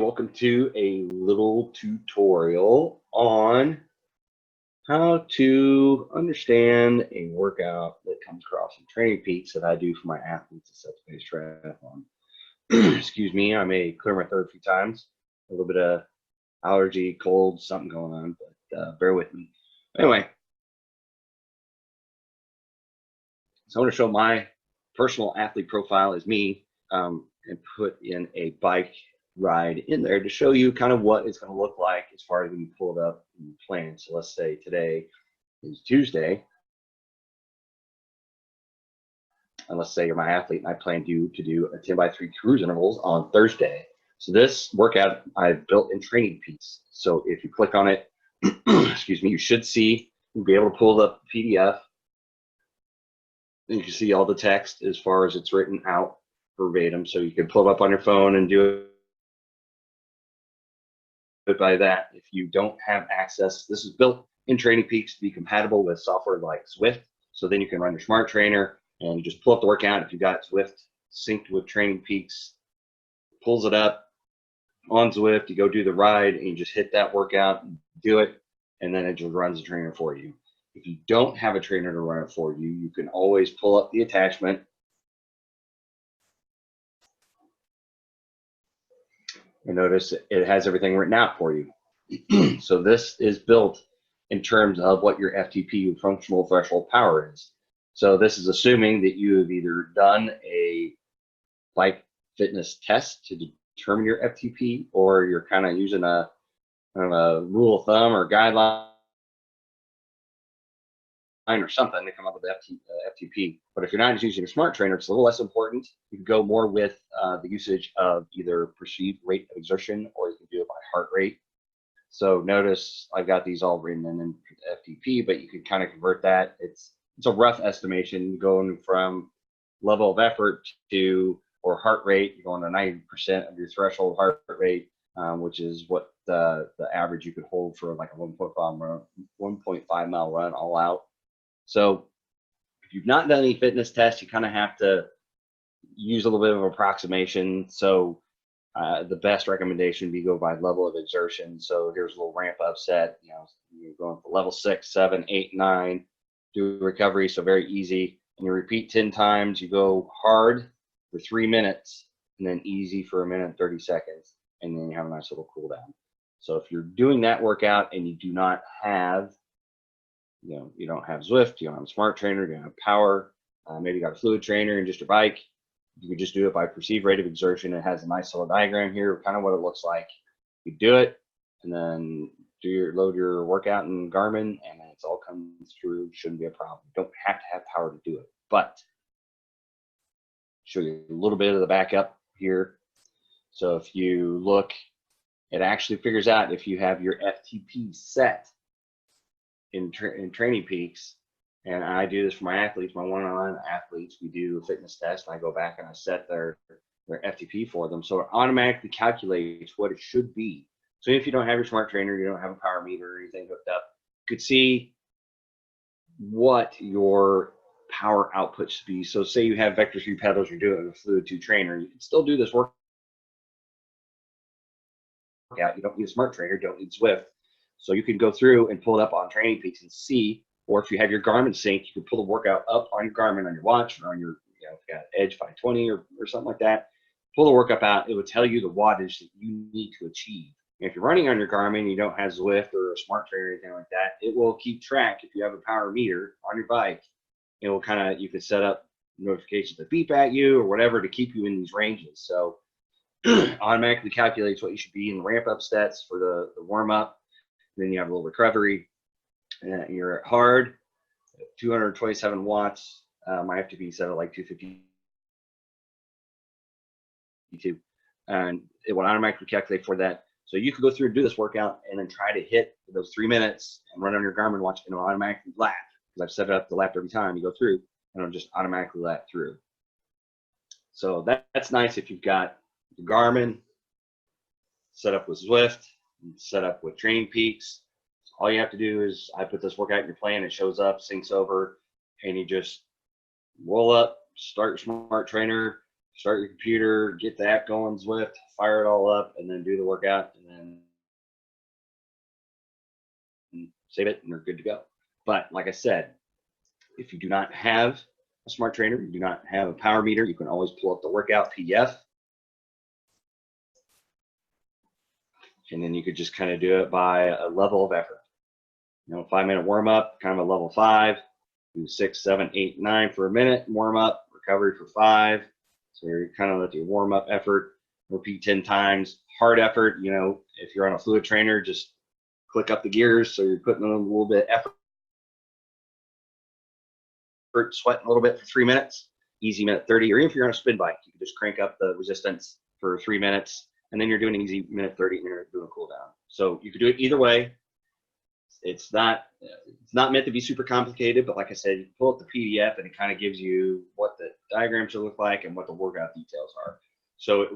Welcome to a little tutorial on how to understand a workout that comes across in Trainingpeaks that I do for my athletes at Set The Pace Triathlon. Excuse me, I may clear my throat a few times. A little bit of allergy, cold, something going on, but bear with me. Anyway, so I want to show my personal athlete profile as me and put in a bike ride in there to show you kind of what it's going to look like as far as when you pull it up and you plan. So let's say today is Tuesday, and let's say you're my athlete and I plan to do a 10x3 cruise intervals on Thursday. So this workout I've built in Trainingpeaks. So if you click on it, excuse me, you should see, you'll be able to pull up the PDF. And you can see all the text as far as it's written out verbatim. So you can pull it up on your phone and do it by that. If you don't have access, this is built in Trainingpeaks to be compatible with software like Zwift. So then you can run your smart trainer and you just pull up the workout. If you got Zwift synced with Trainingpeaks, pulls it up on Zwift, you go do the ride and you just hit that workout and do it, and then it just runs the trainer for you. If you don't have a trainer to run it for you, you can always pull up the attachment and notice it has everything written out for you. So this is built in terms of what your FTP, functional threshold power is. So this is assuming that you have either done a bike fitness test to determine your FTP, or you're kind of using a rule of thumb or guideline or something to come up with FTP. But if you're not using a smart trainer, it's a little less important. You can go more with the usage of either perceived rate of exertion, or you can do it by heart rate. So notice I've got these all written in FTP, but you can kind of convert that. It's a rough estimation going from level of effort to, or heart rate, you're going to 90% of your threshold heart rate, which is what the average you could hold for like a 1.5 mile run all out. So if you've not done any fitness tests, you kind of have to use a little bit of approximation. So the best recommendation would be go by level of exertion. So here's a little ramp up set. You know, you're going for level 6, 7, 8, 9. Do recovery, so very easy. And you repeat 10 times. You go hard for 3 minutes, and then easy for 1 minute and 30 seconds, and then you have a nice little cool down. So if you're doing that workout and you do not have, you don't have Zwift, you don't have a smart trainer, you don't have power, maybe you got a fluid trainer and just your bike, you can just do it by perceived rate of exertion. It has a nice little diagram here, kind of what it looks like. You do it, and then load your workout in Garmin, and then it's all comes through. Shouldn't be a problem. You don't have to have power to do it, but show you a little bit of the backup here. So if you look, it actually figures out if you have your FTP set in Trainingpeaks. And I do this for my athletes, my one-on-one athletes. We do a fitness test, and I go back and I set their FTP for them. So it automatically calculates what it should be. So if you don't have your smart trainer, you don't have a power meter or anything hooked up, you could see what your power output should be. So say you have Vector 3 pedals, you're doing a Fluid 2 trainer, you can still do this workout. You don't need a smart trainer, don't need Zwift. So you can go through and pull it up on Trainingpeaks and see. Or if you have your Garmin synced, you can pull the workout up on your Garmin, on your watch, or on your, if you got Edge 520 or something like that. Pull the workout out. It will tell you the wattage that you need to achieve. And if you're running on your Garmin, you don't have Zwift or a smart trainer or anything like that, it will keep track. If you have a power meter on your bike, it will kind of, you can set up notifications that beep at you or whatever to keep you in these ranges. So automatically calculates what you should be in the ramp up stats for the warm up. Then you have a little recovery. You're at hard, 227 watts. My FTP set at like 252, and it will automatically calculate for that. So you could go through and do this workout and then try to hit those 3 minutes and run on your Garmin watch, and it'll automatically lap, because I've set it up to lap every time you go through, and it'll just automatically lap through. So that's nice if you've got the Garmin set up with Zwift, set up with Trainingpeaks. All you have to do is I put this workout in your plan, it shows up, syncs over, and you just roll up, start your smart trainer, start your computer, get the app going, Zwift, fire it all up, and then do the workout, and then save it, and you're good to go. But like I said, if you do not have a smart trainer, you do not have a power meter, you can always pull up the workout PDF, and then you could just kind of do it by a level of effort. 5-minute warm up, kind of a level 5. Do 6, 7, 8, 9 for a minute, warm up, recovery for 5. So you're kind of at your warm up effort, repeat 10 times. Hard effort, if you're on a fluid trainer, just click up the gears. So you're putting in a little bit of effort, sweating a little bit for 3 minutes, easy minute 30. Or even if you're on a spin bike, you can just crank up the resistance for 3 minutes, and then you're doing an easy minute 30 and you're doing a cool down. So you can do it either way. It's not meant to be super complicated, but like I said, you can pull up the PDF and it kind of gives you what the diagram should look like and what the workout details are. So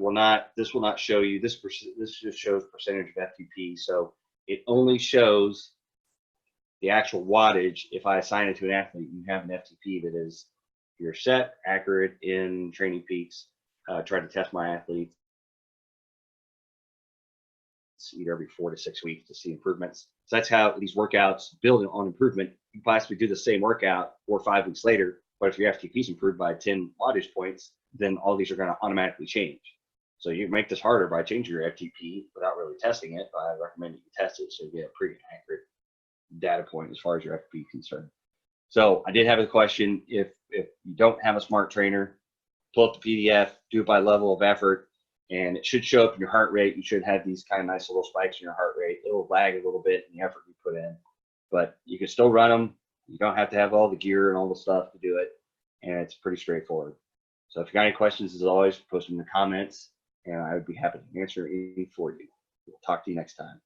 this will not show you this just shows percentage of FTP. So it only shows the actual wattage. If I assign it to an athlete, you have an FTP that is you're set, accurate in Trainingpeaks. Try to test my athletes either every 4 to 6 weeks to see improvements. So that's how these workouts build on improvement. You can possibly do the same workout 4 or 5 weeks later, but if your FTP's improved by 10 wattage points, then all these are going to automatically change. So you make this harder by changing your FTP without really testing it. But I recommend you test it so you get a pretty accurate data point as far as your FTP is concerned. So I did have a question. If you don't have a smart trainer, pull up the PDF, do it by level of effort, and it should show up in your heart rate. You should have these kind of nice little spikes in your heart rate. It'll lag a little bit in the effort you put in, but you can still run them. You don't have to have all the gear and all the stuff to do it, and it's pretty straightforward. So if you got any questions, as always, post them in the comments, and I would be happy to answer any for you. We'll talk to you next time.